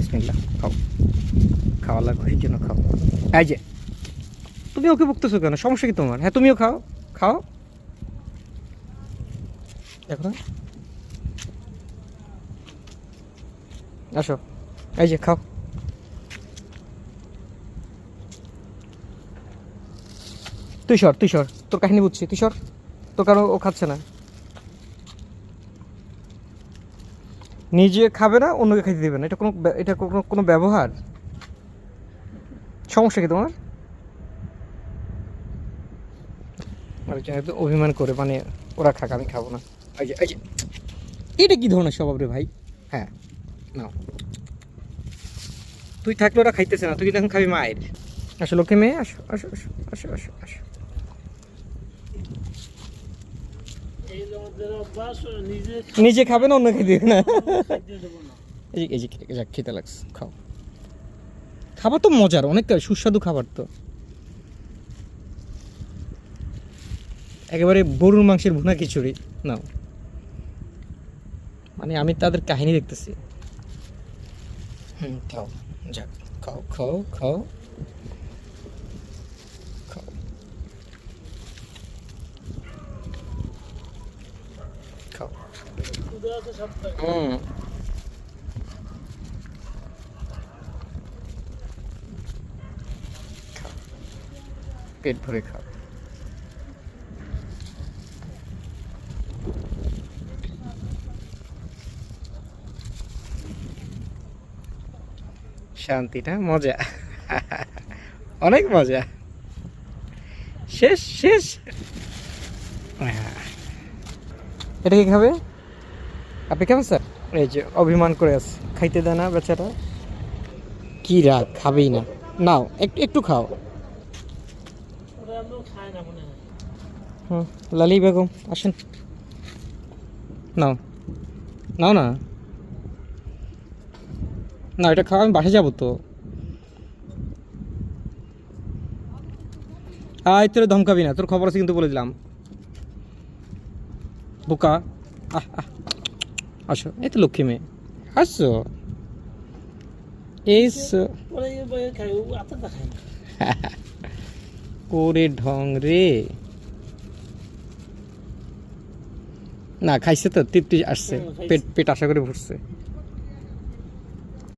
বিসমিল্লাহ, খাও, খাওয়া লাগবে এই জন্য খাও। এই যে তুমি ওকে বকতেছো কেন, সমস্যা কি তোমার? হ্যাঁ তুমিও খাও, খাও, দেখো না, আসো, এই যে খাও। তুই সর, তুই সর, তোর কাহিনী বুঝছি, তুই সর, তোর কারণ ও খাচ্ছে না, নিজে খাবে না অন্যকে খাইতে দেবে না, এটা কোনো ব্যবহার? সমস্যা কি তোমার? আরেকজন একদম অভিমান করে, মানে ওরা খাক আমি খাবো না। এই যে এটা কি ধরনের স্বভাব রে ভাই? হ্যাঁ নাও, তুই থাকলে ওরা খাইতেছে না, তুই কিন্তু এখন খাবি মায়ের। আসো লোকে মেয়ে, আসো আসো আসো আসো আসো আসো। নিজে খাবে না অন্য খেতে দেবে না। এই যে যাক, খেতে লাগছে, খাও। খাবার তো মজার, অনেক সুস্বাদু খাবার তো, একেবারে গরুর মাংসের ভুনা খিচুড়ি। নাও, মানে আমি তাদের কাহিনী দেখতেছি। খাও, যাক, খাও খাও খাও খাও খাও। পেট ভরে খাও। শান্তিটা মজা, অনেক মজা। শেষ শেষ। এটা কি খাবে? আপনি কেমন স্যার? এই যে অভিমান করে আছে, খাইতে দেয় না বেচারা। কি রাগ, খাবেই না। নাও একটু একটু খাও। লালি বেগম আসেন, নাও নাও না, না এটা খাওয়া, আমি বাসে যাবো তো। আয় তোর ধমকাবি না, তোর খবর আছে কিন্তু বলে দিলাম, বোকা। আসো, এই তো লক্ষ্মী মেয়ে, আসছো, এই ওরে ঢং রে। না খাইছে তো, তৃপ্তি আসছে, পেট পেট আশা করে ভরছে।